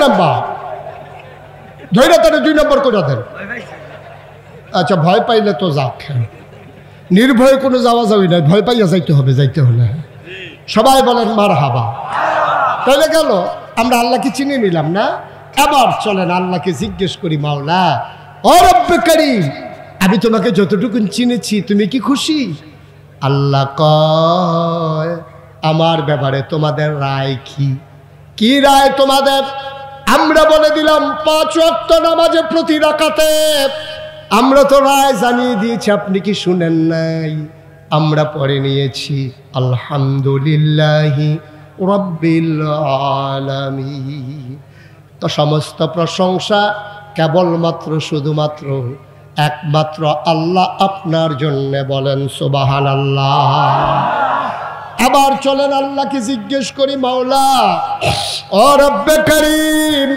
Number ধৈর্য তারা 2 নম্বর করে দেন। আচ্ছা ভয় পাইলে তো যাক, নির্ভয়ে কোনো যাওয়া যাবে না, ভয় পাইয়া যাইতে হবে, যাইতে হলে সবাই বলেন মারহাবা। তাহলে গেল আমরা আল্লাহকে চিনে নিলাম না। এবার চলেন আল্লাহকে জিজ্ঞেস করি, মাওলা ও রব্বে কারীম, আমি তোমাকে যতটুকু চিনেছি তুমি কি খুশি? আল্লাহ কয়, আমার ব্যাপারে তোমাদের রায় কি? কি রায় তোমাদের? আমরা বলে দিলাম 5 ওয়াক্ত নামাজে প্রতি রাকাতে। আমরা তো রায় জানিয়ে দিয়েছি, আপনি কি শুনেন নাই? আমরা পড়ে নিয়েছি আলহামদুলিল্লাহি রাব্বিল আলামিন। তো সমস্ত প্রশংসা কেবলমাত্র শুধুমাত্র একমাত্র আল্লাহ আপনার জন্য, বলেন সুবহানাল্লাহ। আবার চলেন আল্লাহকে জিজ্ঞেস করি, মাওলা ও রব্বে কারীম,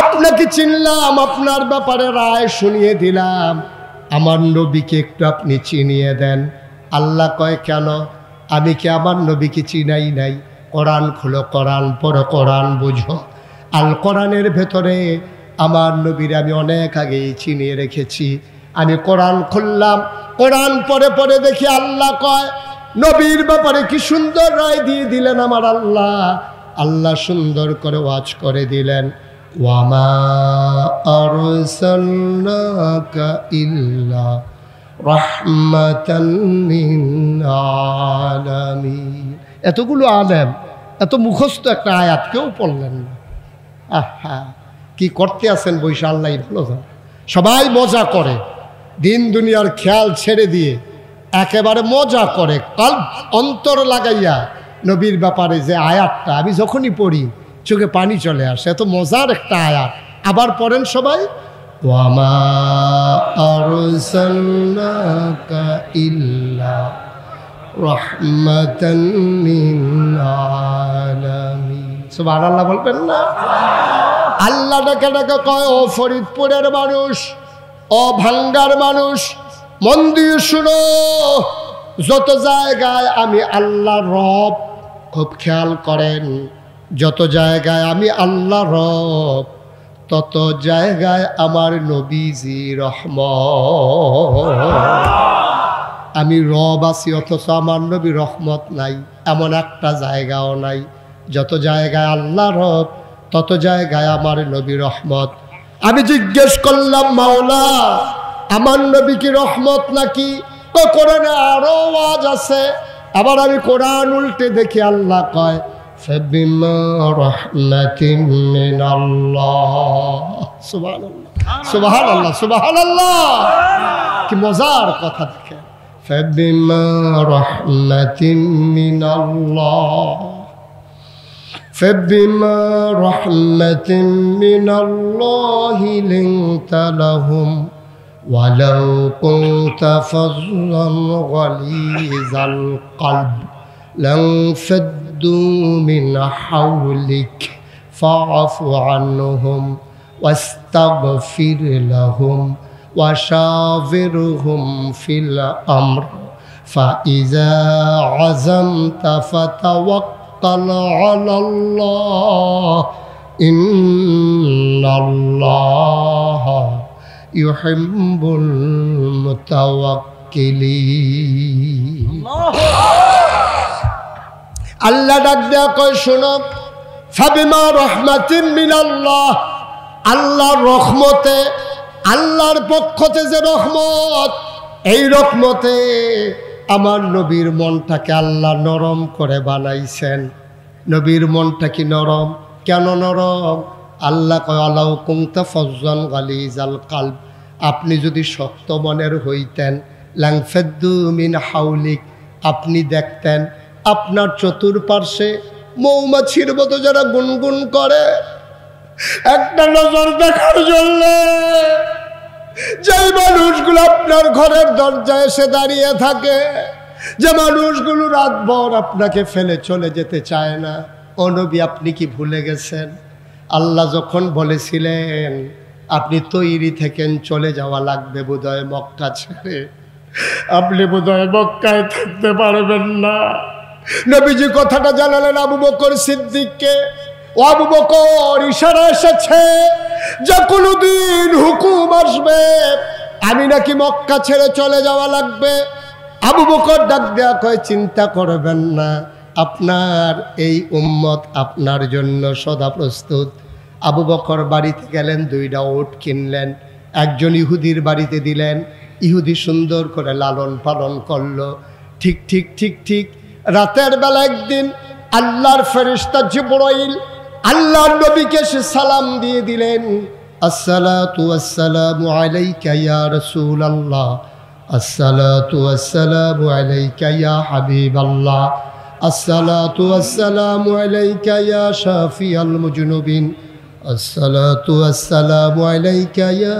আপনাকে চিনলাম, আপনার ব্যাপারে রায় শুনিয়ে দিলাম, আমার নবীকে একটু আপনি চিনিয়ে দেন। আল্লাহ কয়, কেন? আমি কি আমার নবীকে চিনাই নাই? কোরআন খুলো, কোরআন পড়ো, কোরআন বুঝো। আল কোরআনের ভেতরে আমার নবীর আমি অনেক আগেই চিনিয়ে রেখেছি। আমি কোরআন খুললাম, কোরআন পড়ে পড়ে দেখি আল্লাহ কয়, নবীর ব্যাপারে কি সুন্দর রায় দিয়ে দিলেন আমার আল্লাহ। আল্লাহ সুন্দর করে ওয়াজ করে দিলেন, ওয়ামা আরসালনাকা ইল্লা রাহমাতাল লিল আলামিন। এতগুলো আলেম, এত মুখস্থ একটা আয়াত কেউ পড়লেন না। আহা, কি করতে আছেন বৈশা আল্লাহ ভালো জানে। সবাই মজা করে, দিন দুনিয়ার খেয়াল ছেড়ে দিয়ে একেবারে মজা করে, কাল অন্তর লাগাইয়া নবীর ব্যাপারে যে আয়াতটা আমি যখনই পড়ি চোখে পানি চলে আসে, এত মজার একটা আয়াত। আবার পড়েন সবাই, ওয়ামা আরসালনাকা ইল্লা রাহমাতাল লিল আলামিন। সুবহানাল্লাহ বলবেন না? আল্লাহ ডাকে ডাকে কয়, ও ফরিদপুরের মানুষ, ও ভাঙ্গার মানুষ, মন দিয়ে শুনো, যত জায়গায় আমি আল্লাহ রব, খুব খেয়াল করেন, যত জায়গায় আমি আল্লাহ রব, তত জায়গায় আমার নবীজি রহমত। আমি রব আছি অথচ আমার নবী রহমত নাই, এমন একটা জায়গাও নাই। যত জায়গায় আল্লাহ রব, তত জায়গায় আমার নবী রহমত। আমি জিজ্ঞেস করলাম, মাওলা আমার নবী কি রহমত নাকি? তো কোরআনে আরো ওয়াজ আছে। আবার আমি কোরআন উল্টে দেখি আল্লাহ কয়, ফাবিমা রাহমাতিন মিনাল্লাহ। সুবহানাল্লাহ, সুবহানাল্লাহ, সুবহানাল্লাহ, কি মজার কথা দেখেন। ফাবিমা রাহমাতিন মিনাল্লাহ, ফাবিমা রাহমাতিন মিনাল্লাহি লিনতা লাহুম ওয়ালাউ কুনতা ফাযযান গালিযাল কলব লানফাদ্দু মিন হাওলিক ফাআফু আনহুম ওয়াস্তাগফির লাহুম ওয়াশাবিরহুম ফিল আমর ফাইযা আযামতা ফাতাওয়াক্কাল আলাল্লাহ ইন্নাল্লাহা ইউহিব্বুল মুতাওয়াক্কিলিন। আল্লাহ ডাক দেয়া কয়, শোনো, ফাবিমা রাহমাতিন মিনাল্লাহ, আল্লাহর রহমতে, আল্লাহর পক্ষতে যে রহমত, এই রহমতে আমার নবীর মনটাকে আল্লাহ নরম করে বানাইছেন। নবীর মনটা কি নরম? কেন নরম? আল্লাহ কয়, আলাউ কুনতা ফাযযান গালিযাল কলব, আপনি যদি শক্ত মনের হইতেন, লানফাদ্দু মিন হাওলিক, আপনি দেখতেন আপনার চতুর্পার্শ্বে মৌমাছির মতো যারা গুনগুন করে, একটা নজর দেখার জন্য যে মানুষগুলো আপনার ঘরের দরজায় এসে দাঁড়িয়ে থাকে, যে মানুষগুলো রাতভর আপনাকে ফেলে চলে যেতে চায় না। ও নবী, আপনি কি ভুলে গেছেন? আল্লাহ যখন বলেছিলেন আপনি তৈরি থেকেন চলে যাওয়া লাগবে বোধহয় মক্কা ছেড়ে, আপনি বোধহয় মক্কায় থাকতে পারবেন না। নবীজি কথাটা জানালেন আবু বকর সিদ্দিককে, ও আবু বকর, ইশারা এসেছে যে কোনদিন হুকুম আসবে আমি নাকি মক্কা ছেড়ে চলে যাওয়া লাগবে। আবু বকর ডাক দেয়া কয়, চিন্তা করবেন না, আপনার এই উম্মত আপনার জন্য সদা প্রস্তুত। আবু বকর বাড়িতে গেলেন, 2টা উট কিনলেন, একজন ইহুদির বাড়িতে দিলেন। ইহুদি সুন্দর করে লালন পালন করলো। ঠিক ঠিক ঠিক ঠিক রাতের বেলা একদিন আল্লাহর ফেরেশতা জিবরাইল আল্লাহর নবীকে সে সালাম দিয়ে দিলেন, আসসালাতু ওয়াসসালামু আলাইকা ইয়া রাসূলুল্লাহ, আসসালাতু ওয়াসসালামু আলাইকা ইয়া হাবিবাল্লাহ, আসসালাতু ওয়াসসালামু আলাইকা ইয়া শাফিয়াল মুজনুবিন, আসসালাতু ওয়াসসালামু আলাইকা ইয়া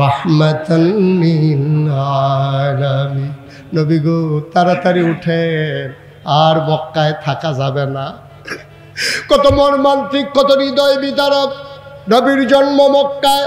রাহমাতান লিল আলামিন। নবী গো, তাড়াতাড়ি উঠেন, আর মক্কায় থাকা যাবে না। কত মর্মান্তিক, কত হৃদয় বিদারক। নবীর জন্ম মক্কায়,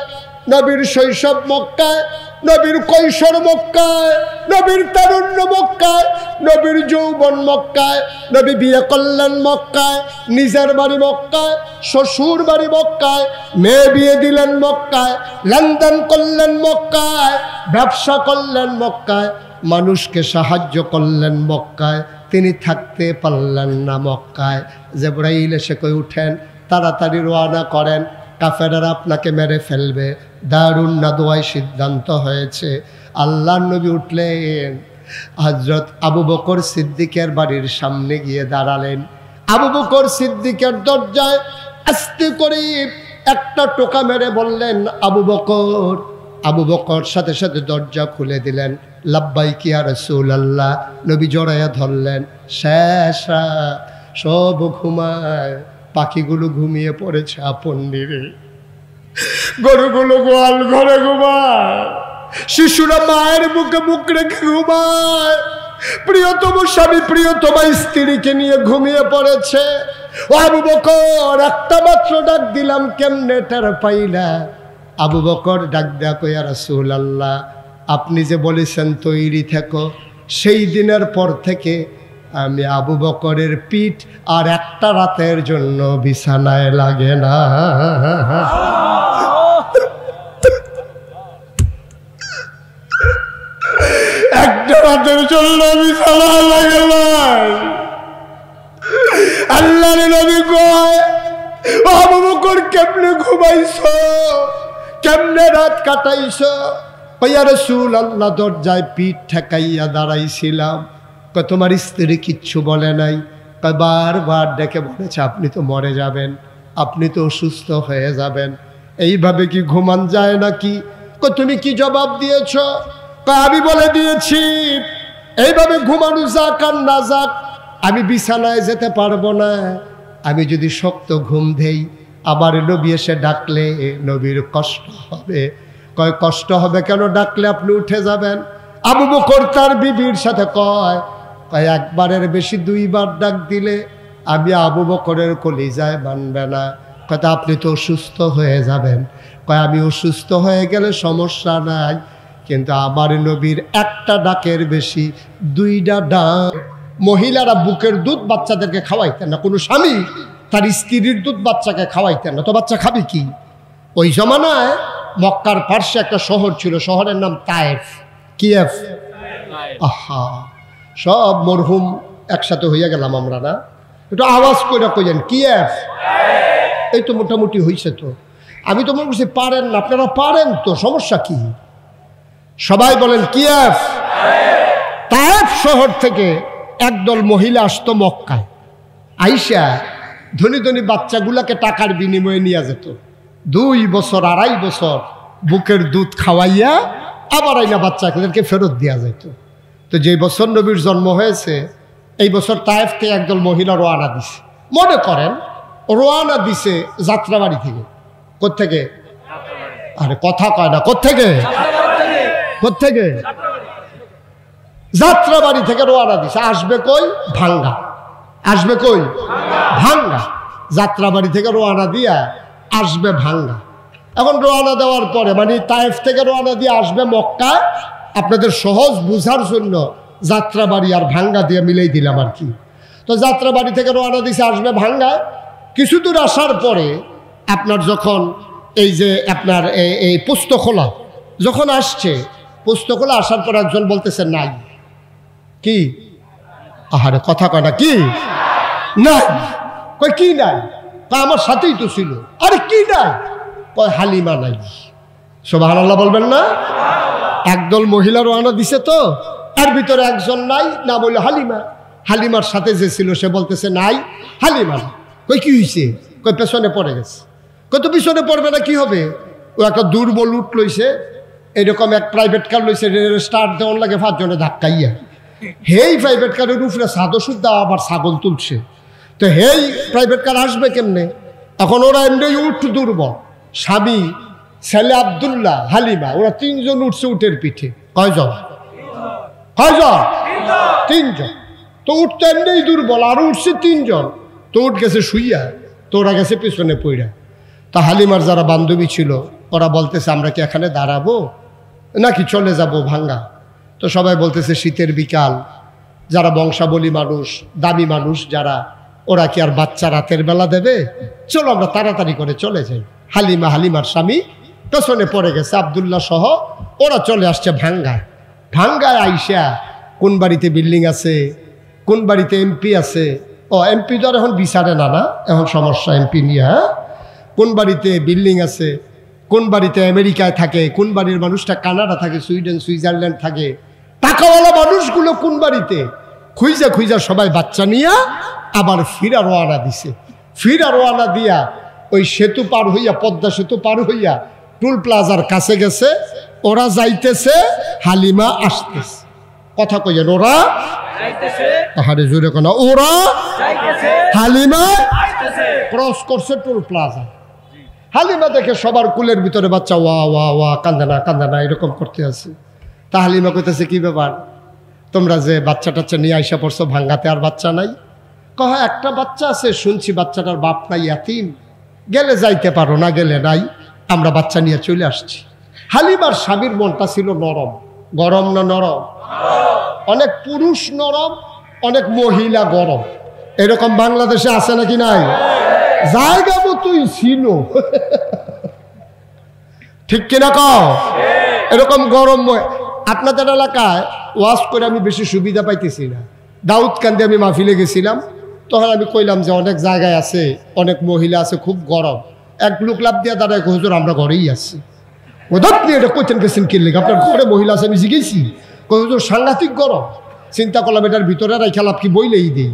নবীর শৈশব মক্কায়, নবীর কৈশোর মক্কায়, নবীর তারুণ্য মক্কায়, নবীর যৌবন মক্কায়, নবী বিয়ে করলেন মক্কায়, নিজের বাড়ি মক্কায়, শ্বশুর বাড়ি মক্কায়, মেয়ে বিয়ে দিলেন মক্কায়, লেনদেন করলেন মক্কায়, ব্যবসা করলেন মক্কায়, মানুষকে সাহায্য করলেন মক্কায়। তিনি থাকতে পারলেন না মক্কায়। জিবরাইল এসে কই, উঠেন, তাড়াতাড়ি রওনা করেন, কাফেররা আপনাকে মেরে ফেলবে। দারুন নাদওয়ায় সিদ্ধান্ত হয়েছে। আল্লাহর নবী উঠলেন, হযরত আবু বকর সিদ্দিকের বাড়ির সামনে গিয়ে দাঁড়ালেন। আবু বকর সিদ্দিকের দরজায় আস্তে করে একটা টোকা মেরে বললেন, আবু বকর। আবু বকর সাথে সাথে দরজা খুলে দিলেন। লাব্বাইক ইয়া রাসূলুল্লাহ। নবী জড়াইয়া ধরলেন। শেষ রাত, সব ঘুমায়, পাখিগুলো ঘুমিয়ে পড়েছে আপন নিরে, গরুগুলো গোয়াল ঘরে ঘুমায়, শিশুরা মায়ের বুকে মুখ রেখে ঘুমায়, প্রিয়তম স্বামী প্রিয়তমা স্ত্রীকে নিয়ে ঘুমিয়ে পড়েছে। ও আবু বকর, একটা মাত্র ডাক দিলাম, কেমনে টের পাইলা? আবু বকর ডাক দেয়া কই, ইয়া রাসূলুল্লাহ, আপনি যে বলেছেন তৈরি থেকো, সেই দিনের পর থেকে আমি আবু বকরের পিঠ আর একটা রাতের জন্য বিছানায় লাগে না। একটা রাতের জন্য বিছানায় লাগে না। আল্লাহর নবী কয়, আবু বকর কেমনে ঘুমাইছো, কেমনে রাত কাটাইছো? ইয়া রাসূলুল্লাহ, দরজায় পিঠ ঠেকাইয়া দাঁড়াইছিলাম। তোমার স্ত্রী কিচ্ছু বলে নাই? বারবার ডেকে বলেছে, আপনি তো মরে যাবেন, আপনি তো অসুস্থ হয়ে যাবেন, এইভাবে কি ঘুমান যায় নাকি? তুমি কি জবাব দিয়েছ? আমি বলে দিয়েছি, এইভাবে ঘুমানো যাক আর না যাক, আমি বিছানায় যেতে পারবো না। আমি যদি শক্ত ঘুম দেই, আবার নবী এসে ডাকলে নবীর কষ্ট হবে। কয়, কষ্ট হবে কেন? ডাকলে আপনি উঠে যাবেন। আবু বকর তার বিবির সাথে কয়, একবারের বেশি 2বার ডাক দিলে আমি আবু বকরের কলিজায় মানবে না। কয়, আপনি তো অসুস্থ হয়ে যাবেন। কয়, আমি অসুস্থ হয়ে গেলে সমস্যা নাই, কিন্তু আমার নবীর একটা ডাকের বেশি 2টা ডাক। মহিলারা বুকের দুধ বাচ্চাদেরকে খাওয়াইতেন না, কোনো স্বামী তার স্ত্রীর দুধ বাচ্চাকে খাওয়াইতেন না। তো বাচ্চা খাবে কি? ওই জমানায় মক্কার পার্শ্বে একটা শহর ছিল, শহরের নাম তায়েফ। কিয়েফ। আহা, সব মরহুম একসাথে হইয়া গেলাম আমরা, না? একটু আওয়াজ করে কইলেন, কিয়েফ। এই তো মোটামুটি হয়েছে। তো আমি তো মনে করছি পারেন না, আপনারা পারেন তো, সমস্যা কি? সবাই বলেন কিয়েফ। তায়েফ শহর থেকে একদল মহিলা আসতো মক্কায়। আইসা ধনী ধনী বাচ্চাগুলাকে টাকার বিনিময়ে নিয়ে যেত। 2 বছর 2.5 বছর বুকের দুধ খাওয়াইয়া আবার আইনা বাচ্চাদেরকে ফেরত দেওয়া যেত। তো যে বছর নবীর জন্ম হয়েছে, এই বছর তায়েফ থেকে একদল মহিলা রওনা দিছে। মনে করেন রওনা দিছে যাত্রাবাড়ি থেকে। কোত্থেকে? আরে কথা কয় না, কোত্থেকে? কোত্থেকে? যাত্রাবাড়ি থেকে রওনা দিছে। আসবে কই? ভাঙ্গা। আসবে কই? ভাঙ্গা। যাত্রাবাড়ি থেকে রওনা দিয়া আসবে ভাঙ্গা। এখন রওনা দেওয়ার পরে, মানে তায়েফ থেকে রওনা দিয়ে আসবে মক্কা। আপনাদের সহজ বুঝার জন্য যাত্রাবাড়ি আর ভাঙ্গা দিয়ে মিলেই দিলাম আর কি। তো যাত্রাবাড়ি থেকে রওনা দিছে, আসবে ভাঙ্গা। কিছু দূর আসার পরে আপনার যখন এই যে আপনার এই পুস্তকলা যখন আসছে, পুস্তকলা আসার পর একজন বলতেছে নাই। কি? আহারে কথা কয় না, কি নাই? কয় কি নাই? আমার সাথেই তো ছিল। আরে কি নাই? কয় হালিমা নাই। সুবহানাল্লাহ বলবেন না? একদল মহিলা রওনা দিছে, তো এর ভিতরে একজন নাই, না বললে হালিমা। হালিমার সাথে যে ছিল সে বলতেছে নাই, হালিমা। কই কি হয়েছে? কই পেছনে পড়ে গেছে। কত পিছনে পড়বে না, কি হবে? ও একটা দুর্বল উঠ লইছে, এরকম এক প্রাইভেট কার লইছে, স্টার্ট দেওয়ার লাগে 5 জনে ধাক্কাইয়া। হেই প্রাইভেট কারের উপরে সাদো সুদ্ধা আবার ছাগল তুলছে। তো হেই প্রাইভেট কার আসবে কেমনে? এখন ওরা এমনি উঠ দুর্বল, স্বামী, ছেলে আব্দুল্লাহ, হালিমা, ওরা 3 জন উঠছে উটের পিঠে। কয়জন? 3 জন। তো উঠতে এমনি দুর্বল, আর উঠছে 3 জন। তো উঠ গেছে শুইয়া, তো ওরা গেছে পিছনে পইড়া। তা হালিমার যারা বান্ধবী ছিল ওরা বলতেছে আমরা কি এখানে দাঁড়াবো নাকি চলে যাব ভাঙ্গা? তো সবাই বলতেছে শীতের বিকাল, যারা বংশাবলী মানুষ, দামি মানুষ যারা, ওরা কি আর বাচ্চা রাতের বেলা দেবে? চলো আমরা তাড়াতাড়ি করে চলে যাই। হালিমা, হালিমার স্বামী পেছনে পড়ে গেছে, আব্দুল্লাহ সহ ওরা চলে আসছে ভাঙ্গায়। ভাঙ্গায় আইসা কোন বাড়িতে বিল্ডিং আছে, কোন বাড়িতে এমপি আছে। ও এমপি তো আর এখন বিচারে না, না এখন সমস্যা এমপি নিয়ে। হ্যাঁ, কোন বাড়িতে বিল্ডিং আছে, কোন বাড়িতে আমেরিকায় থাকে, কোন বাড়ির মানুষটা কানাডা থাকে, সুইডেন, সুইজারল্যান্ড থাকে, টাকাওয়ালা মানুষগুলো কোন বাড়িতে, খুঁজা খুঁজা সবাই বাচ্চা নিয়ে আবার ফিরা রওনা দিছে। ফিরা রওনা দিয়া ওই সেতু পার হইয়া, পদ্মা সেতু পার হইয়া টুল প্লাজার কাছে গেছে। ওরা যাইতেছে, হালিমা আসতেছে। কথা কইয়েন, ওরা আহারে জোরে কোনা, ওরা হালিমা ক্রস করছে টুল প্লাজা। হালিমা দেখে সবার কুলের ভিতরে বাচ্চা, ওয়া ওয়া ওয়া, কান্দে না কান্দে না এরকম করতে আছে। তা হালিমা কইতেছে কি ব্যাপার, তোমরা যে বাচ্চা টাচ্চা নিয়ে আইসা পড়ছো ভাঙ্গাতে, আর বাচ্চা নাই? কহ একটা বাচ্চা আছে, শুনছি বাচ্চাটার বাপ নাই, ইয়াতিম, গেলে যাইতে পারো, না গেলে নাই, আমরা বাচ্চা নিয়ে চলে আসছি। হালিমার স্বামীর মনটা ছিল নরম। গরম না নরম? অনেক পুরুষ নরম, অনেক মহিলা গরম। এরকম বাংলাদেশে আছে নাকি নাই? জায়গা মতোই ছিল, ঠিক কিনা কও? এরকম গরম। আপনাদের এলাকায় ওয়াজ করে আমি বেশি সুবিধা পাইতেছি না। দাউদকান্দি আমি মাহফিলে গেছিলাম, তখন আমি কইলাম যে অনেক জায়গায় আছে, অনেক মহিলা আছে, খুব গরম। এক লোক লাভ দিয়া দাঁড়ায়, হুজুর আমরা ঘরেই আছি। আপনি এটা কইতেন গেছেন কি লেগে, আপনার ঘরে মহিলা আছে? আমি জিজ্ঞেছি, হুজুর সাংঘাতিক গরম। চিন্তা করলাম এটার ভিতরে রাইখা লাভ কি, বইলেই দিই।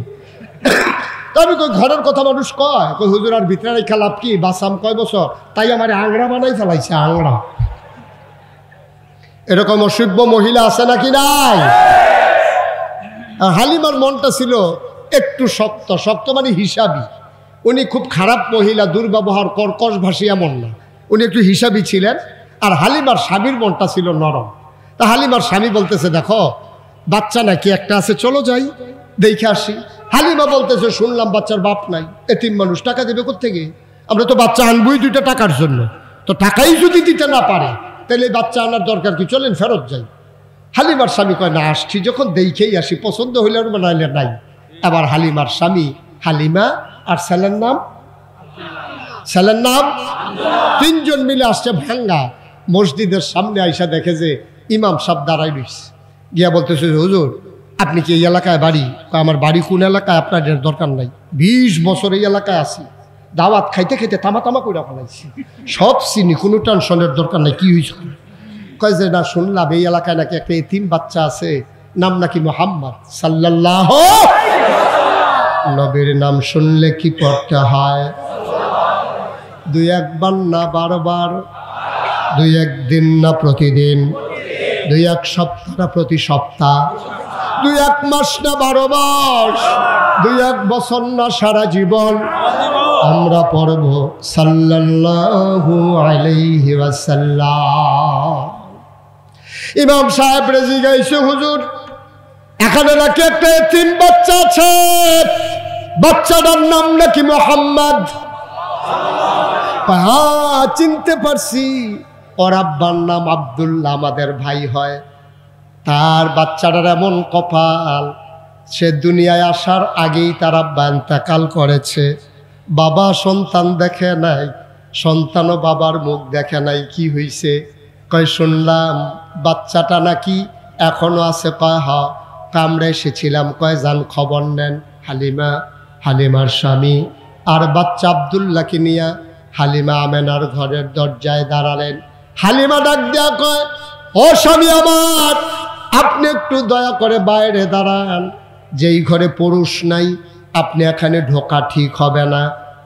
আমি কই ঘরের কথা মানুষ কয়, হুজুর আর ভিতরে রাইখা লাভ কি, বাসাম কয় বছর, তাই আমার আংড়া বানাই ফেলাইছে, আংড়া। এরকম অসভ্য মহিলা আছে নাকি নাই? হালিমার মনটা ছিল একটু শক্ত। শক্ত মানে হিসাবি। উনি খুব খারাপ মহিলা, দুর্ব্যবহার, কর্কশ ভাষী এমন না, উনি একটু হিসাবি ছিলেন। আর হালিমার স্বামীর মনটা ছিল নরম। তা হালিমার স্বামী বলতেছে দেখো বাচ্চা নাকি একটা আছে, চলো যাই দেখে আসি। হালিমা বলতেছে শুনলাম বাচ্চার বাপ নাই, এতিম মানুষ, টাকা দেবে কোত্থেকে? আমরা তো বাচ্চা আনবই 2টা টাকার জন্য, তো টাকাই যদি দিতে না পারে তাহলে বাচ্চা আনার দরকার কি, চলেন ফেরত যাই। হালিমার স্বামী কয় না, আসছি যখন দেখেই আসি, পছন্দ হইলে আর বানাইলে নাই। আবার হালিমার স্বামী, হালিমা আর ছেলের নাম, ছেলের নাম, 3 জন মিলে আসছে ভাঙ্গা। মসজিদের সামনে আইসা দেখে যে ইমাম সাহেব দাঁড়াই রইছে। গিয়া বলতেছে হুজুর আপনি কি এই এলাকায় বাড়ি? আমার বাড়ি কোন এলাকায়, আপনার দরকার নাই, 20 বছর এই এলাকায় আছি, দাওয়াত খাইতে খাইতে তামা তামা করে ফেলাইছি, সব চিনি, কোনো টেনশনের দরকার নাই। কি হয়েছে? কয় যে না শুনলাম এই এলাকায় নাকি একটা এতিম বাচ্চা আছে, নাম নাকি মুহাম্মদ সাল্লাল্লাহু, নবীর নাম শুনলে কি পড়তে হয়? 2-1 বার না বারবার, 2-1 দিন না প্রতিদিন, 2-1 সপ্তাহ না প্রতি সপ্তাহ, 2-1 মাস না 12 মাস, 2-1 বছর না সারা জীবন আমরা পড়ব সাল্লাল্লাহু আলাইহি ওয়াসাল্লাম। ইমাম সাহেব রেজি গাইছে হুজুর এখানে নাকি একটা এতিম বাচ্চা আছে, বাচ্চাটার নাম নাকি মুহাম্মদ। হ্যাঁ চিনতে পারছি, ওর আব্বার নাম আব্দুল্লাহ, আমাদের ভাই হয়। তার বাচ্চাটার এমন কপাল, সে দুনিয়ায় আসার আগেই তার আব্বা ইন্তেকাল করেছে। বাবা সন্তান দেখে নাই, সন্তানও বাবার মুখ দেখে নাই, কি হইছে? কয় শুনলাম বাচ্চাটা নাকি এখনো আছে। কয় হ, কামড়ে এসেছিলাম। কয় যান খবর নেন। হালিমার স্বামী আর বাচ্চা আব্দুল্লাহকে নিয়া হালিমা আমেনার ঘরের দরজায় দাঁড়ালেন। হালিমা ডাক দেয়া কয়, ও স্বামী আমার, আপনি একটু দয়া করে বাইরে দাঁড়ান, যেই ঘরে পুরুষ নাই আপনি এখানে ঢোকা ঠিক হবে না,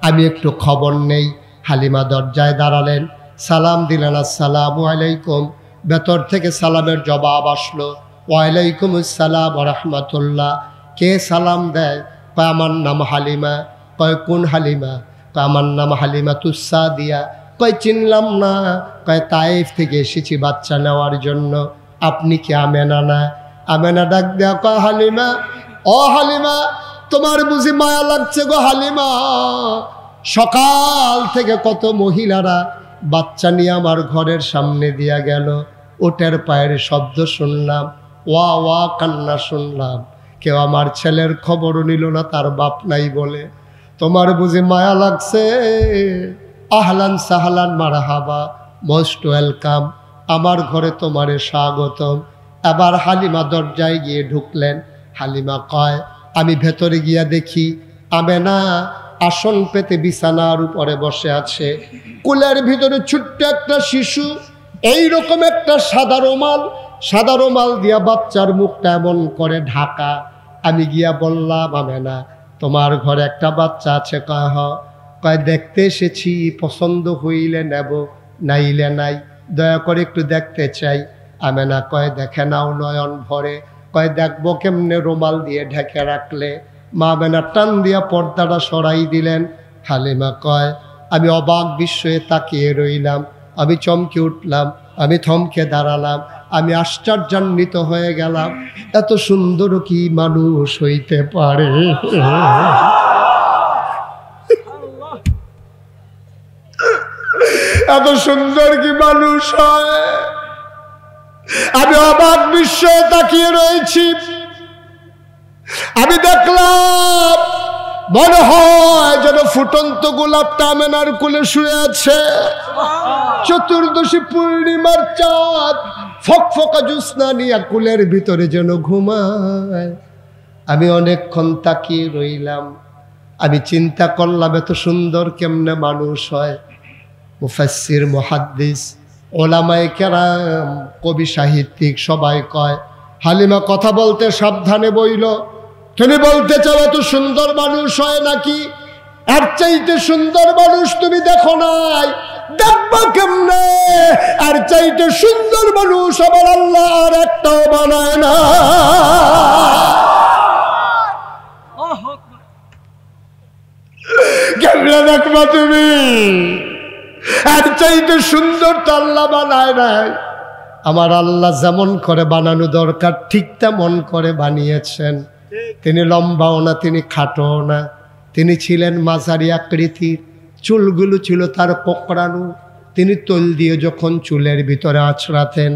আমি একটু খবর নেই। হালিমা দরজায় দাঁড়ালেন, সালাম দিলেন, আসসালামু আলাইকুম। ভেতর থেকে সালামের জবাব আসলো, ওয়ালাইকুম আসসালাম ওয়া রাহমাতুল্লাহ। কে সালাম দেয়? কয় আমার নাম হালিমা। কয় কোন হালিমা? কয় আমার নাম হালিমা তুসাদিয়া। কয় চিনলাম না। কয় তাইফ থেকে এসেছি বাচ্চা নেওয়ার জন্য। আপনি কি আমেনা না? আমেনা ডাক দেয়া কয়, হালিমা, ও হালিমা, তোমার বুঝি মায়া লাগছে গো হালিমা? সকাল থেকে কত মহিলারা বাচ্চা নিয়ে আমার ঘরের সামনে দিয়া গেল, ওটের পায়ের শব্দ শুনলাম, ওয়া ওয়া কান্না শুনলাম, কেউ আমার ছেলের খবরও নিল না, তার বাপ নাই বলে। তোমার বুঝি মায়া লাগছে? আহলান সাহলান মারহাবা, মোস্ট ওয়েলকাম, আমার ঘরে তোমারে স্বাগতম। আবার হালিমা দরজায় গিয়ে ঢুকলেন। হালিমা কয়, আমি ভেতরে গিয়া দেখি আমেনা আসন পেতে বিছানার উপরে বসে আছে, কোলের ভিতরে ছোট্ট একটা শিশু, এই রকম একটা সাদা রুমাল দিয়া বাচ্চার মুখটা এমন করে ঢাকা। আমি গিয়া বললাম, আমেনা তোমার ঘরে একটা বাচ্চা আছে? কয় হ। কয় দেখতে এসেছি, পছন্দ হইলে নেব, নাইলে নাই, দয়া করে একটু দেখতে চাই। আমেনা কয় দেখে নাও নয়ন ভরে। কয় দেখবো কেমনে? রুমাল দিয়ে ঢেকে রাখলে। মা আমেনা টান দিয়া পর্দাটা সরাই দিলেন। হালিমা কয়, আমি অবাক বিস্ময়ে তাকিয়ে রইলাম, আমি চমকে উঠলাম, আমি থমকে দাঁড়ালাম, আমি আশ্চর্যান্বিত হয়ে গেলাম, এত সুন্দর কি মানুষ হইতে পারে? এত সুন্দর কি মানুষ হয়? আমি অবাক বিস্ময়ে তাকিয়ে রয়েছি। আমি দেখলাম মনে হয় যেন ফুটন্ত গোলাপটা আমেনার কোলে শুয়ে আছে। চতুর্দশী পূর্ণিমার চাঁদ ফকফকা জ্যোৎস্না নিয়ে কুলের ভিতরে যেন ঘুমায়। আমি অনেকক্ষণ তাকিয়ে রইলাম, আমি চিন্তা করলাম এত সুন্দর কেমনে মানুষ হয়? মুফাসসির, মুহাদ্দিস, ওলামায়ে কেরাম, কবি সাহিত্যিক সবাই কয়, হালিমা কথা বলতে সাবধানে বইল। তুমি বলতে চাও এত সুন্দর মানুষ হয় নাকি? এর চাইতে সুন্দর মানুষ তুমি দেখো নাই, দেখবা কেমনে? আর চাইতে সুন্দর মানুষ আবার আল্লাহ আর একটাও বানায় না। কেমনে দেখবা তুমি? আর চাইতে সুন্দর তো আল্লাহ বানায় নাই। আমার আল্লাহ যেমন করে বানানো দরকার ঠিক তেমন করে বানিয়েছেন। তিনি লম্বাও না, তিনি খাটোও না, তিনি ছিলেন মাঝারি আকৃতির, চুলগুলো ছিল তার কোঁকড়ানো। তিনি তৈল দিয়ে যখন চুলের ভিতরে আছড়াতেন,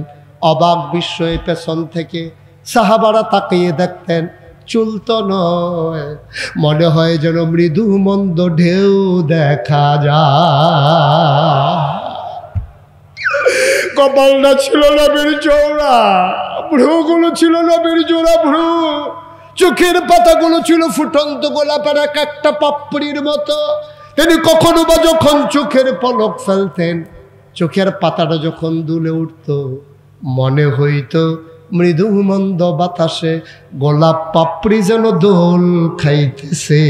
অবাক বিস্ময়ে পেছন থেকে সাহাবারা তাকিয়ে দেখতেন, চুল তো নয়, মনে হয় যেন মৃদু মন্দ ঢেউ দেখা যায়। কপালটা ছিল নবীর চওড়া, ভ্রুগুলো ছিল নবীর জোড়া ভ্রু, চোখের পাতাগুলো ছিল ফুটন্ত গোলাপের এক একটা পাপড়ির মতো। তিনি কখনো বা যখন চোখের পলক ফেলতেন, চোখের পাতাটা যখন দুলে উঠত, মনে হইতো মৃদু মন্দ বাতাসে গোলাপ পাপড়ি যেন দোল খাইতেছে।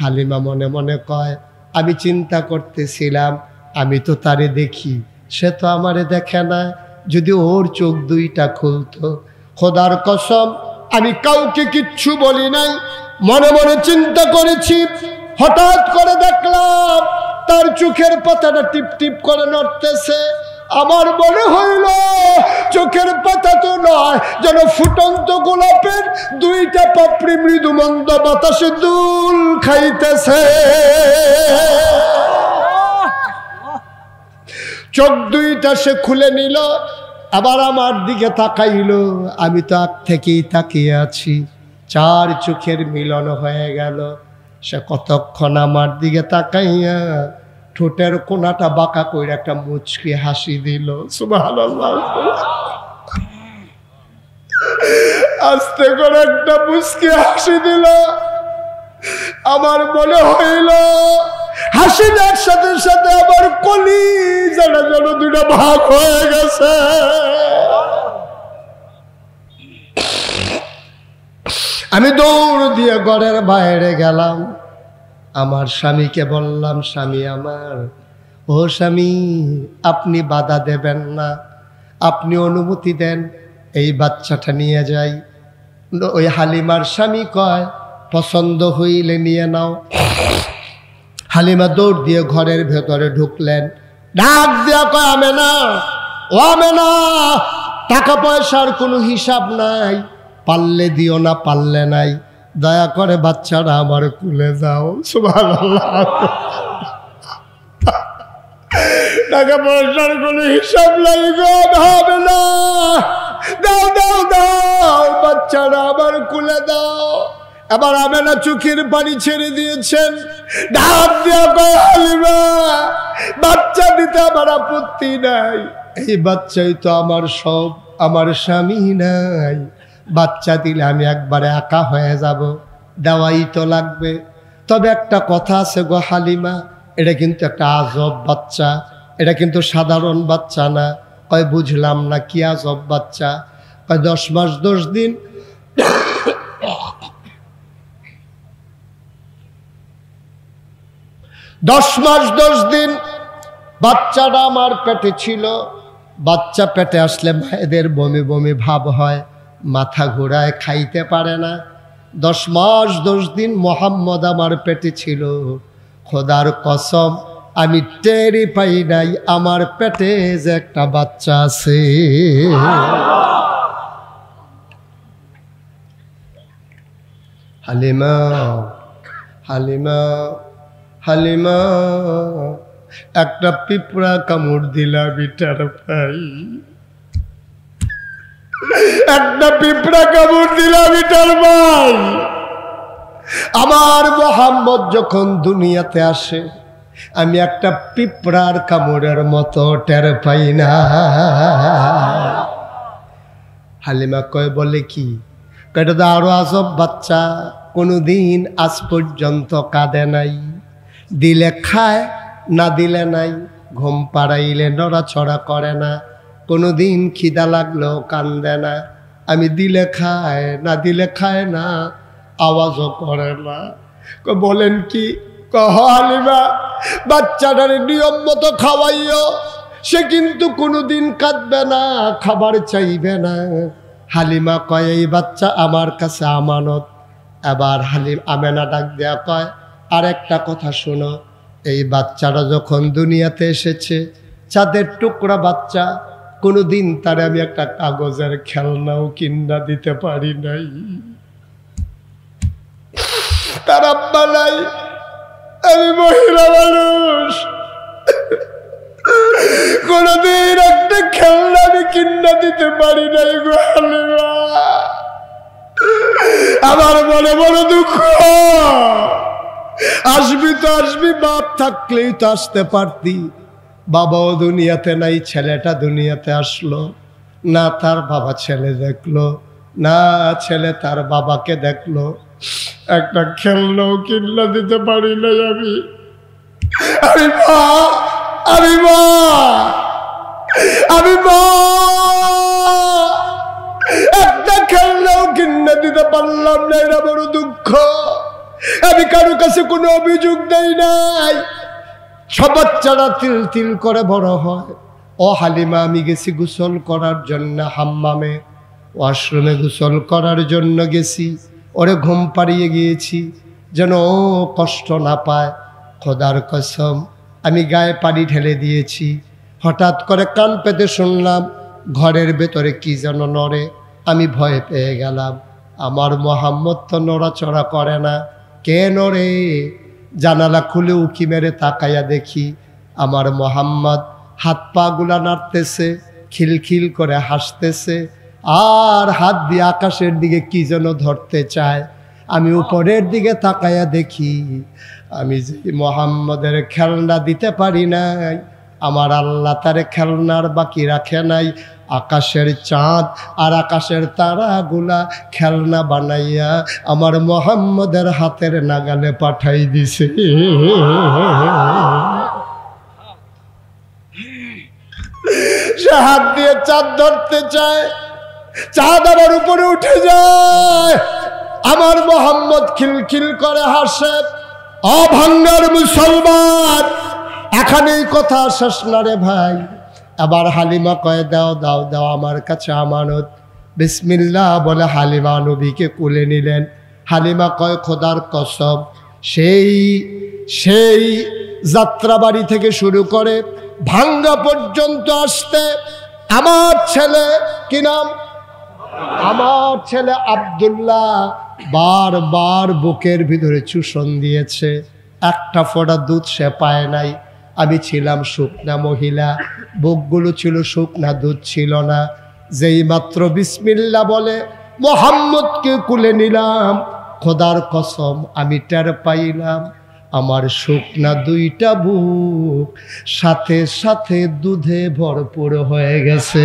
হালিমা মনে মনে কয়, আমি চিন্তা করতেছিলাম, আমি তো তারে দেখি, সে তো আমারে দেখে না, যদি ওর চোখ দুইটা খুলতো। খোদার কসম আমি কাউকে কিচ্ছু বলি নাই, মনে মনে চিন্তা করেছি। হঠাৎ করে দেখলাম তার চোখের পাতাটা টিপ টিপ করে নড়তেছে। আমার মনে হইল চোখের পাতা তো নয়, যেন ফুটন্ত গোলাপের দুইটা পাপড়ি মৃদু মন্দ বাতাসে দুল খাইতেছে। চোখ দুইটা সে খুলে নিল, আবার আমার দিকে তাকাইল। আমি তো আগ থেকেই তাকিয়ে আছি। চার চোখের মিলন হয়ে গেল। সে কতক্ষণ আমার দিকে তাকাইয়া ঠোঁটের কোনাটা বাঁকা করে একটা মুচকি হাসি দিল। সুবহানাল্লাহ। আস্তে করে একটা মুচকি হাসি দিল। আমার মনে হইল হাসিটার সাথে সাথে আমার কলিজাটা যেন দুটো ভাগ হয়ে গেছে। আমি দৌড় দিয়ে ঘরের বাইরে গেলাম। আমার স্বামীকে বললাম, স্বামী আমার, ও স্বামী, আপনি বাধা দেবেন না, আপনি অনুমতি দেন, এই বাচ্চাটা নিয়ে যাই। ওই হালিমার স্বামী কয়, পছন্দ হইলে নিয়ে নাও। হালিমা দৌড় দিয়ে ঘরের ভেতরে ঢুকলেন। ডাক দিয়া কয়, আমেনা, ও আমেনা, টাকা পয়সার কোনো হিসাব নাই, পারলে দিও না, পারলে নাই, দয়া করে বাচ্চারা আমার কুলে যাও। সুবহানাল্লাহ। টাকা পয়সার কোনো হিসাব নাই গো, হবে না, দাও দাও দাও, বাচ্চারা আমার কুলে দাও। এবার আমেনা চোখের পানি ছেড়ে দিয়েছেন। ডাক দিয়া কয়, হালিমা, বাচ্চা দিতে আমার আপত্তি নাই, এই বাচ্চাই তো আমার সব, আমার স্বামী নাই, বাচ্চা দিলে আমি একবারে একা হয়ে যাব, দেওয়াই তো লাগবে। তবে একটা কথা আছে গো হালিমা, এটা কিন্তু একটা আজব বাচ্চা, এটা কিন্তু সাধারণ বাচ্চা না। কয়, বুঝলাম না, কি আজব বাচ্চা? কয়, 10 মাস 10 দিন 10 মাস 10 দিন বাচ্চাটা আমার পেটে ছিল। বাচ্চা পেটে আসলে মায়েদের বমি বমি ভাব হয়, মাথা ঘোরায়, খাইতে পারে না। 10 মাস 10 দিন মোহাম্মদ আমার পেটে ছিল। খোদার কসম, আমি টেরই পাই নাই আমার পেটে যে একটা বাচ্চা আছে। হালিমা, হালিমা, হালিমা, একটা পিঁপড়া কামড় দিলা বিটার ভাই, একটা পিঁপড়া কামড় দিলা বিটার ভাই। আমার মোহাম্মদ যখন দুনিয়াতে আসে, আমি একটা পিঁপড়ার কামড়ের মতো টের পাই না। হালিমা কয়, বলে কি? এটা তো আরো আজব বাচ্চা, কোনোদিন আজ পর্যন্ত কাঁদে নাই, দিলে খায়, না দিলে নাই, ঘুম পাড়াইলে নড়াচড়া করে না, কোনোদিন খিদা লাগলেও কান্দে না, আমি দিলে খায়, না দিলে খায় না, আওয়াজও করে না। বলেন কি? হালিমা, বাচ্চাটার নিয়ম মতো খাওয়াইও, সে কিন্তু কোনোদিন কাঁদবে না, খাবার চাইবে না। হালিমা কয়, এই বাচ্চা আমার কাছে আমানত। এবার আমেনা ডাক দেয়া কয়, আর একটা কথা শোনো, এই বাচ্চাটা যখন দুনিয়াতে এসেছে, চাঁদের টুকরা বাচ্চা, কোনোদিন তারে আমি একটা কাগজের খেলনাও কিনা দিতে পারি নাই, তার আব্বা নাই, আমি মহিলা মানুষ, কোনদিন একটা খেলনা আমি কিনা দিতে পারি নাই গো হালিমা। আমার মনে বড় দুঃখ। আসবি তো আসবি, বাপ থাকলেই তো আসতে পারতি, বাবাও দুনিয়াতে নাই, ছেলেটা দুনিয়াতে আসলো না, তার বাবা ছেলে দেখলো না, ছেলে তার বাবাকে দেখলো, একটা খেলনাও কিনলা দিতে পারি নাই আমি। আমি মা, আমি মা, আমি মা, একটা খেলনাও কিনে দিতে পারলাম না, এরা বড় দুঃখ। আমি কারো কাছে কোনো অভিযোগ দেই নাই, সব বাচ্চারা তিল তিল করে বড় হয়। ও হালিমা, আমি গেছি গোসল করার জন্য হাম্মামে, ওয়াশরুমে গোসল করার জন্য গেছি, ওরে ঘুম পাড়িয়ে গিয়েছি যেন ও কষ্ট না পায়। খোদার কসম, আমি গায়ে পানি ঢেলে দিয়েছি। হঠাৎ করে কান পেতে শুনলাম ঘরের ভেতরে কি যেন নড়ে, আমি ভয় পেয়ে গেলাম। আমার মোহাম্মদ তো নড়াচড়া করে না, কে নড়ে? জানালা খুলে উকি মেরে তাকাইয়া দেখি আমার মোহাম্মদ হাত পা গুলা নাড়তেছে, খিলখিল করে হাসতেছে, আর হাত দিয়ে আকাশের দিকে কি যেন ধরতে চায়। আমি উপরের দিকে তাকায়া দেখি আমি যে মুহাম্মদের খেলনা দিতে পারি নাই, আমার আল্লাহ তার খেলনার বাকি রাখে নাই। আকাশের চাঁদ আর আকাশের তারাগুলা খেলনা বানাইয়া আমার মুহাম্মদের হাতের নাগালে পাঠাই দিছে। সে হাত দিয়ে চাঁদ ধরতে চায়, চাঁদ আমার উপরে উঠে যায়, আমার মুহাম্মদ খিলখিল করে হাসে। অভাঙ্গার মুসলমান, এখানেই কথা শেষ না রে ভাই। আবার হালিমা কয় দাও দাও দাও আমার কাছে আমানত। বিসমিল্লাহ বলে হালিমা নবীকে কুলে নিলেন। হালিমা কয় খোদার কসম, সেই যাত্রাবাড়ি থেকে শুরু করে ভাঙ্গা পর্যন্ত আসতে আমার ছেলে, কি নাম, আমার ছেলে আব্দুল্লাহ বারবার বুকের ভিতরে চুষণ দিয়েছে, একটা ফোঁটা দুধ সে পায় নাই। আমি ছিলাম শুকনা মহিলা, বুকগুলো ছিল শুকনা, দুধ ছিল না। যেই মাত্র বিসমিল্লাহ বলে মুহাম্মদকে কুলে নিলাম, খোদার কসম আমি টের পাইলাম আমার শুকনা দুইটা বুক সাথে সাথে দুধে ভরপুর হয়ে গেছে।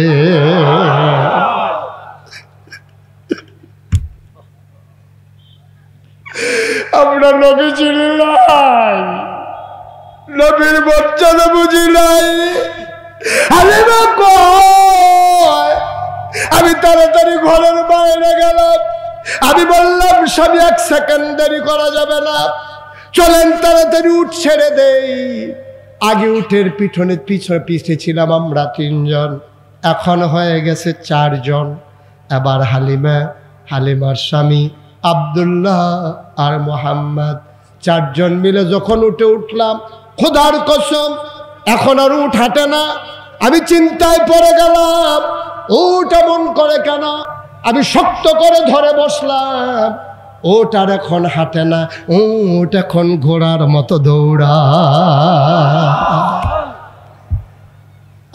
আমরা নবী চিল্লাই, নবীর মর্যাদা বুঝি নাই। আমি তাড়াতাড়ি ঘরের বাইরে গেলাম। আমি বললাম স্বামী, 1 সেকেন্ড দেরি করা যাবে না, চলেন তাড়াতাড়ি উঠ ছেড়ে দেই। আগে উঠের পিছে ছিলাম আমরা 3 জন, এখন হয়ে গেছে 4 জন। এবার হালিমার স্বামী আব্দুল্লাহ আর মুহাম্মদ 4 জন মিলে যখন উঠলাম, খোদার কসম এখন আর উঠ হাঁটে না। আমি চিন্তায় পড়ে গেলাম, উঠ এমন করে কেন? আমি শক্ত করে ধরে বসলাম, ওট আর এখন হাঁটে না, উঠ এখন ঘোড়ার মতো দৌড়া।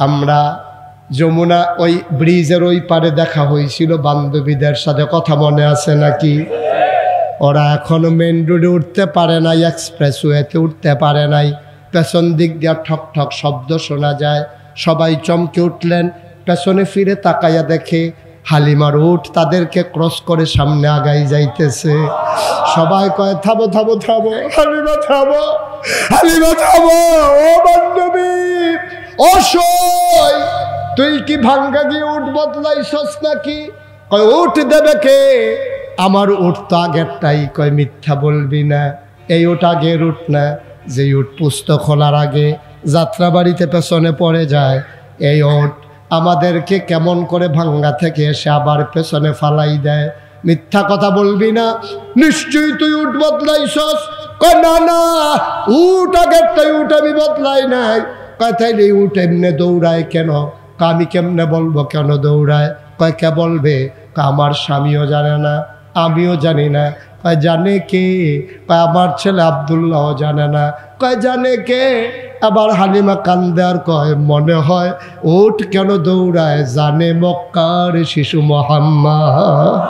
আমরা যমুনা ওই ব্রিজের ওই পারে দেখা হয়েছিল বান্ধবীদের সাথে, কথা মনে আছে নাকি? ওরা এখনো মেন রোডে উঠতে পারে নাই, এক্সপ্রেসওয়েতে উঠতে পারে নাই। পেছন দিক দিয়ে ঠক ঠক শব্দ শোনা যায়। সবাই চমকে উঠলেন, পেছনে ফিরে তাকাইয়া দেখে হালিমার উট তাদেরকে ক্রস করে সামনে আগাই যাইতেছে। সবাই কয় থামো থামো থামো, হালিমা থামো, হালিমা থামো। ও বান্ধবী, ও সই, তুই কি ভাঙ্গা গিয়ে উঠ বদলাইছস নাকি? কয় উঠ দেবে কে? আমার উঠ তো আগেরটাই। কয় মিথ্যা বলবি না, এই উঠ আগের উঠ না, যে উঠ পুস্ত খোলার আগে যাত্রাবাড়িতে পেছনে পড়ে যায়, এই উঠ আমাদেরকে কেমন করে ভাঙ্গা থেকে এসে আবার পেছনে ফালাই দেয়। মিথ্যা কথা বলবি না, নিশ্চয়ই তুই উঠ বদলাইছস। কয় না না, উঠ আগেরটাই, উঠ আমি বদলাই নাই। কয় তাইলে উঠ এমনি দৌড়ায় কেন? আমি কেমনে বলবো কেন দৌড়ায়? কয় কে বলবে? আমার স্বামীও জানে না, আমিও জানি না। কয় জানে কে? কয় আমার ছেলে আব্দুল্লাহ জানে না। কয় জানে কে? আবার হালিমা কান্দে আর কয় মনে হয় উঠ কেন দৌড়ায়, জানে মক্কার শিশু মুহাম্মদ।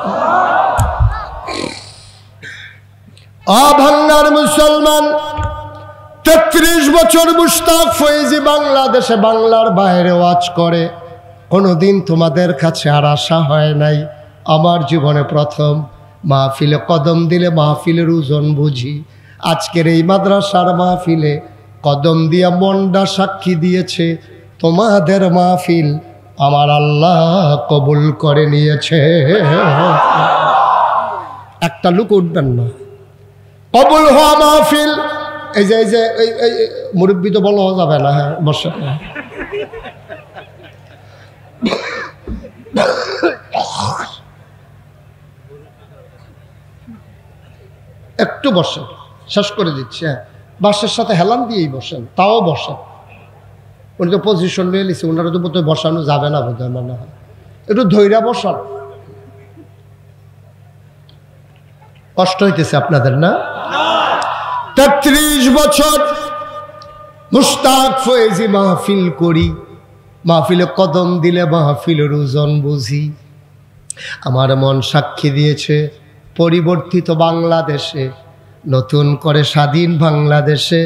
অভাঙ্গার মুসলমান, 33 বছর মুশতাক ফয়েজি বাংলাদেশে বাংলার বাইরে ওয়াজ করে। কোনোদিন তোমাদের কাছে আর আশা হয় নাই। আমার জীবনে প্রথম মাহফিলে কদম দিলে মাহফিলের ওজন বুঝি। আজকের এই মাদ্রাসার মাহফিলে কদম দিয়া মনটা সাক্ষী দিয়েছে, তোমাদের মাহফিল আমার আল্লাহ কবুল করে নিয়েছে। একটা লোক উঠবেন না, কবুল হওয়া মাহফিল। এই যে মুরব্বী তো বলা যাবে না। হ্যাঁ বসে, একটু বসেন, শেষ করে দিচ্ছি। হ্যাঁ, বাসের সাথে হেলান দিয়েই বসেন, তাও বসেন। উনি তো পজিশন নিয়ে নিচ্ছে, ওনারা তো বোধহয় বসানো যাবে না বোধহয়, মনে হয়। একটু ধৈর্য বসান। কষ্ট হইতেছে আপনাদের না? 33 বছর মুশতাক ফয়েজি মাহফিল করি, মাহফিলে কদম দিলে মাহফিলের ওজন বুঝি। আমার মন সাক্ষী দিয়েছে পরিবর্তিত বাংলাদেশে, নতুন করে স্বাধীন বাংলাদেশে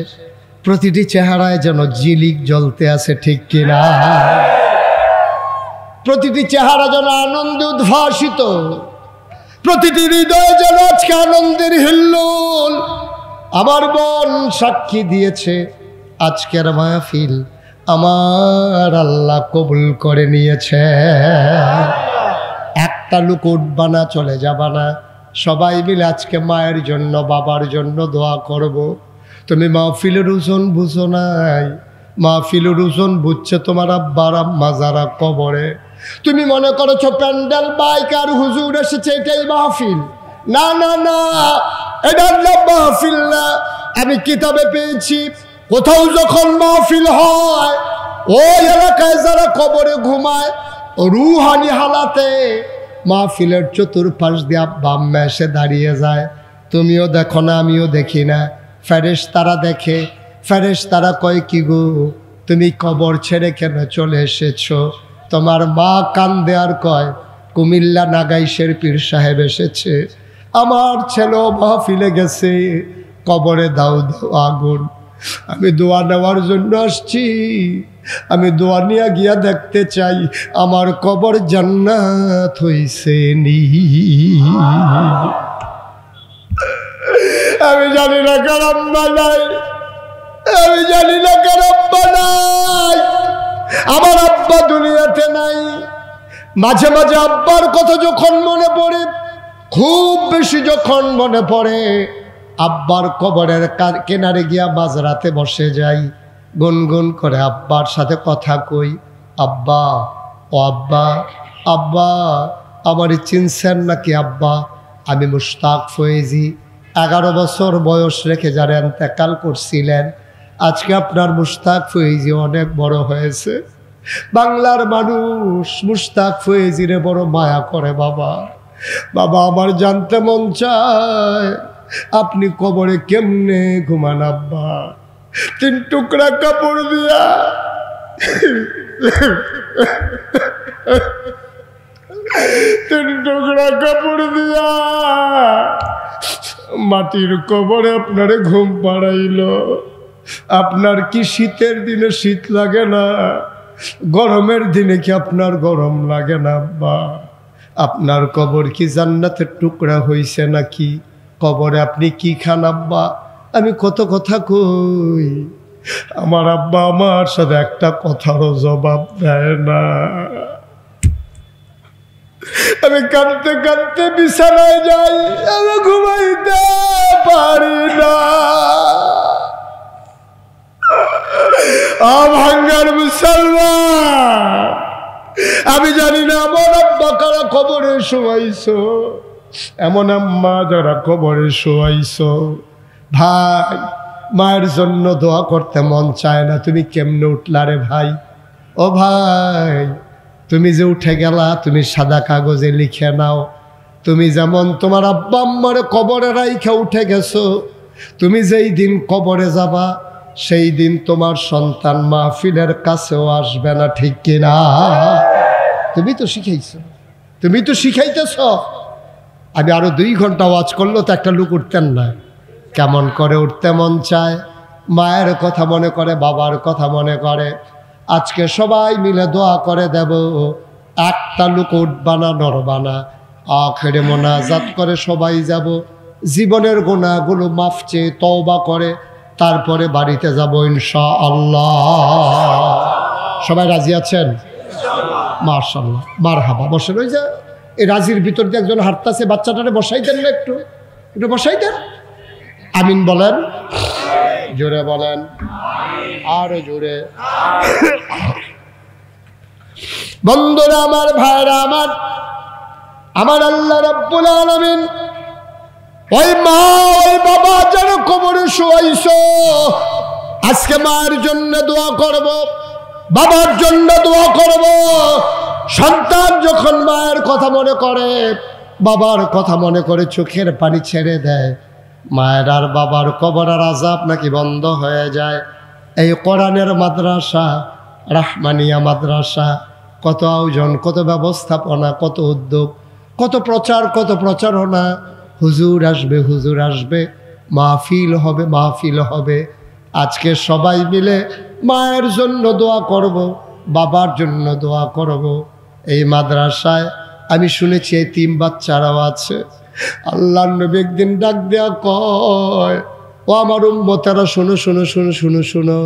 প্রতিটি চেহারায় যেন ঝিলিক জ্বলতে আছে, ঠিক কিনা? প্রতিটি চেহারা যেন আনন্দে উদ্ভাসিত, প্রতিটি হৃদয়ে যেন আজকে আনন্দের হিল্লোল। আমার বোন সাক্ষী দিয়েছে আজকের মাহফিল আমার আল্লাহ কবুল করে নিয়েছে। একটা লোক উঠবা না, চলে যাবা না, সবাই মিলে আজকে মায়ের জন্য বাবার জন্য দোয়া করব। তুমি মাহফিলের ওজন বুঝো নাই, মাহফিলের ওজন বুঝছে তোমার আব্বার আম্মা যারা কবরে। তুমি মনে করেছো প্যান্ডেল বাইক আর হুজুর এসেছে এটাই মাহফিল। না না না, এটার নাম মাহফিল না। আমি কিতাবে পেয়েছি কোথাও যখন মাহফিল হয় ওই এলাকায় যারা কবরে ঘুমায় রুহানি হালাতে মাহফিলের চতুর্পাশ দিয়ে আব্বা আম্মা এসে দাঁড়িয়ে যায়। তুমিও দেখো না, আমিও দেখি না, ফেরেশতারা দেখে। ফেরেশতারা কয় কি গো তুমি কবর ছেড়ে কেন চলে এসেছো? তোমার মা কান্দে আর কয় কুমিল্লা নাগাইশের পীর সাহেব এসেছে, আমার ছেলেও মাহফিলে গেছে, কবরে দাও দাও আগুন। আমি দোয়া নেওয়ার জন্য আসছি, আমি দোয়া নিয়ে গিয়া দেখতে চাই আমার কবর জান্নাত হইছে নি। আমি জানি না কার আম্মা নাই, আমি জানি না কার আব্বা নাই, আমার আব্বা দুনিয়াতে নাই। মাঝে মাঝে আব্বার কথা যখন মনে পড়ে, খুব বেশি যখন মনে পড়ে, আব্বার কবরের কিনারে গিয়া মাঝরাতে বসে যাই, গুনগুন করে আব্বার সাথে কথা কই। আব্বা, ও আব্বা, আব্বা আমারে চিনছেন নাকি আব্বা? আমি মুশতাক ফয়েজি, 11 বছর বয়স রেখে যারা ইন্তেকাল করছিলেন, আজকে আপনার মুশতাক ফয়েজি অনেক বড় হয়েছে। বাংলার মানুষ মুশতাক ফয়েজিরে বড় মায়া করে। বাবা, বাবা আমার জানতে মন চায় আপনি কবরে কেমনে ঘুমান আব্বা? 3 টুকরা কাপড় দিয়া 3 টুকরা কাপড় দিয়া মাটির কবরে আপনারে ঘুম পাড়াইল। আপনার কি শীতের দিনে শীত লাগে না? গরমের দিনে কি আপনার গরম লাগে না আব্বা? আপনার কবর কি জান্নাতের টুকরা হইছে নাকি? কবরে আপনি কি খান আব্বা? আমি কত কথা কই, আমার আব্বা আমার সাথে একটা কথারও জবাব দেয় না। আমি কাঁদতে কাঁদতে বিছানায় যাই, আমি ঘুমাইতে পারি না। ভাঙ্গার মুসলমান, আমি জানি না আমার আব্বা কারা কবরে শোয়াইছো, এমন আম্মা যারা কবরে শোয়াইছো। ভাই, মায়ের জন্য দোয়া করতে মন চায় না, তুমি কেমনে উঠলা রে ভাই? ও ভাই, তুমি যে উঠে গেলা, তুমি সাদা কাগজে লিখে নাও, তুমি যেমন তোমার আব্বা আম্মারে কবরে রাইখা উঠে গেছো, তুমি যেই দিন কবরে যাবা সেই দিন তোমার সন্তান মাহফিলের কাছেও আসবে না, ঠিক কিনা? তুমি তো শিখাইছো, তুমি তো শিখাইতেছ। আমি আরো 2 ঘন্টা ওয়াজ করলেও তো একটা লোক উঠতেন না। কেমন করে উঠতে মন চায়, মায়ের কথা মনে করে, বাবার কথা মনে করে। আজকে সবাই মিলে দোয়া করে দেব, একটা লোক উঠবানা নড়বানা, আখেরে মোনাজাত করে সবাই যাব, জীবনের গুনাহগুলো মাফ চেয়ে তওবা করে তারপরে বাড়িতে যাব ইনশাআল্লাহ। সবাই রাজি আছেন? মাশাআল্লাহ, মারহাবা। বসেন। ওই যে এই রাজির ভিতর দিয়ে একজন হাঁটতেছে, বাচ্চাটারে বসাই দেন না, একটু একটু বসাই দেন। আমিন বলেন, জোরে বলেন, আরো জোরে। বন্ধুরা আমার, ভাইরা আমার, আমার আল্লাহ রাব্বুল আলামিন ওই মা ওই বাবা যেন কবরে শোয়াইছো, আজকে মায়ের জন্য দোয়া করব, বাবার জন্য দোয়া করব। সন্তান যখন মায়ের কথা মনে করে, বাবার কথা মনে করে চোখের পানি ছেড়ে দেয়, মায়ের আর বাবার কবরের আযাব নাকি বন্ধ হয়ে যায়। এই কোরআনের মাদ্রাসা, রাহমানিয়া মাদ্রাসা, কত আয়োজন, কত ব্যবস্থাপনা, কত উদ্যোগ, কত প্রচার, কত প্রচারণা, হুজুর আসবে, হুজুর আসবে, মাহফিল হবে, মাহফিল হবে। আজকে সবাই মিলে মায়ের জন্য দোয়া করব, বাবার জন্য দোয়া করব। এই মাদ্রাসায় আমি শুনেছি এতিম বাচ্চারাও আছে। আল্লাহর নবী একদিন ডাক দেয়া কয়, ও আমার উম্মতেরা শোনো শোনো শোনো শোনো শোনো,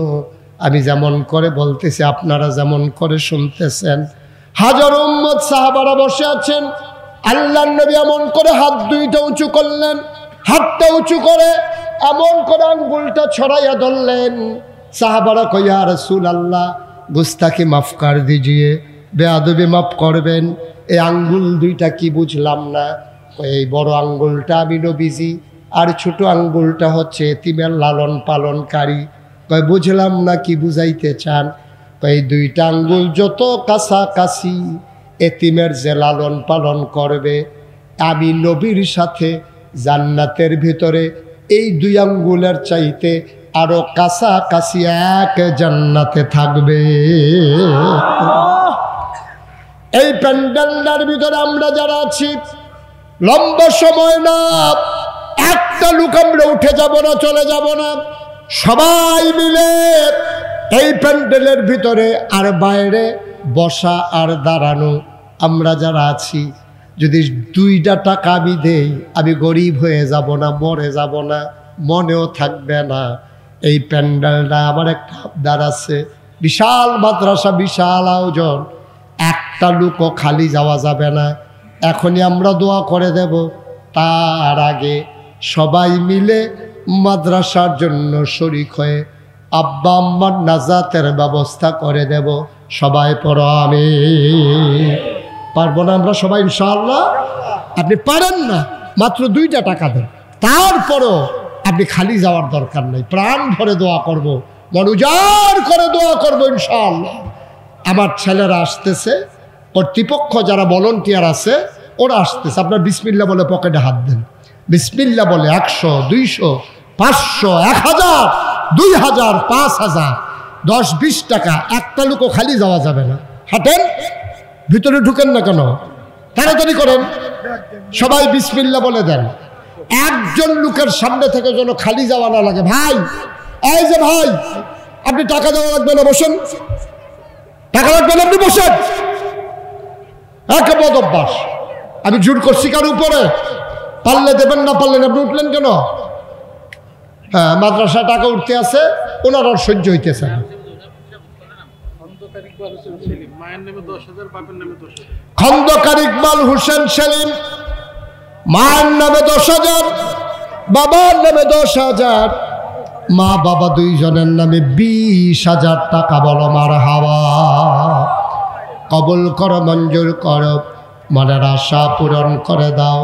আমি যেমন করে বলতেছি আপনারা যেমন করে শুনতেছেন। হাজার উম্মত সাহাবারা বসে আছেন। আল্লাহর নবী এমন করে হাত দুইটা উঁচু করলেন, হাতটা উঁচু করে এমন করে আঙ্গুলটা ছড়াইয়া ধরলেন। সাহাবারা কয়, ইয়া রাসূলুল্লাহ, গুস্তাখি মাফ কর দিজিয়ে, বেয়াদবি মাফ করবেন। এই আঙ্গুল দুইটা কি বুঝলাম না। এই বড় আঙ্গুলটা আমি নবীজি, আর ছোট আঙ্গুলটা হচ্ছে এতিমের লালন পালনকারী। কয় বুঝলাম না, কি বুঝাইতে চান? এই দুইটা আঙ্গুল যত কাছাকাছি এতিমের যে লালন পালন করবে, আমি নবীর সাথে জান্নাতের ভিতরে এই দুই আঙ্গুলের চাইতে আরো কাছাকাছি এক জান্নাতে থাকবে। এই প্যান্ডেলটার ভিতরে আমরা যারা আছি, লম্বা সময় না, একটা লোক আমরা উঠে যাব না, চলে যাব না। সবাই মিলে এই প্যান্ডেলের ভিতরে আর বাইরে বসা আর দাঁড়ানো আমরা যারা আছি, যদি 2টা টাকা আমি দেই, আমি গরিব হয়ে যাব না, মরে যাব না, মনেও থাকবে না। এই প্যান্ডেলটা আমার একটা আবদার আছে, বিশাল মাদ্রাসা, বিশাল আয়োজন, একটা লোকও খালি যাওয়া যাবে না। এখনই আমরা দোয়া করে দেব, তার আগে সবাই মিলে মাদ্রাসার জন্য শরীক হয়ে আব্বা আম্মার নাজাতের ব্যবস্থা করে দেব। সবাই পড়ো আমিন। পারবো না আমরা সবাই ইনশাআল্লাহ? আপনি পারেন না, মাত্র 2টা টাকা দেন, তারপরও আপনি খালি যাওয়ার দরকার নেই। প্রাণ ভরে দোয়া করব, মন উজাড় করে দোয়া করব ইনশাআল্লাহ। আমার ছেলেরা আসতেছে, কর্তৃপক্ষ যারা ভলান্টিয়ার আছে ওরা আসতেছে। আপনার বিসমিল্লাহ বলে পকেটে হাত দেন, বিসমিল্লাহ বলে 100, 200, 500, 1000, 2000, 5000, 10-20 টাকা। একটা লোকও খালি যাওয়া যাবে না। হাঁটেন, ভিতরে ঢুকেন না কেন, তাড়াতাড়ি করেন। সবাই বিসমিল্লাহ বলে দেন। একজন লোকের সামনে থেকে যেন খালি যাওয়া না লাগে। ভাই, এই যে ভাই, আপনি টাকা দেওয়া লাগবে না, বসেন। টাকা লাগবে না, আপনি বসেন। একে বদ অভ্যাস। আমি জোর করছি কার উপরে? পারলে দেবেন, না পারলেন আপনি উঠলেন কেন? হ্যাঁ, মাদ্রাসা টাকা উঠতে আছে, ওনার আর সহ্য হইতেছে না। খন্দকার ইকবাল হোসেন সেলিম, মায়ের নামে 10,000, বাবার নামে 10,000, মা বাবা দুইজনের নামে 20,000 টাকা। বলো মারহাবা। কবুল করো, মঞ্জুর করো, মনের আশা পূরণ করে দাও।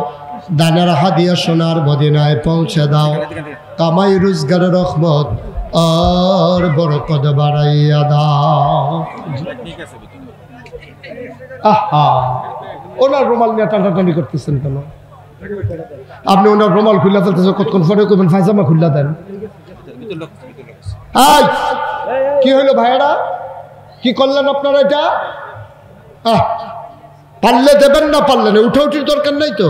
দানের হাদিয়া সোনার মদিনায় পৌঁছে দাও। কামাই রোজগারের রহমত আর বরকত বাড়াইয়া দাও। আহা, ওনার রুমাল নিয়ে টানাটানি করতেছেন কেন? আপনি ওনার রুমাল খুল্লা ফেলতেছেন, কতক্ষণ পরে করবেন ফাইজামা খুল্লা দেন। কি হইলো ভাইয়েরা, কি করলেন আপনারা এটা? পারলে দেবেন, না পারলেন উঠে উঠির দরকার নাই তো।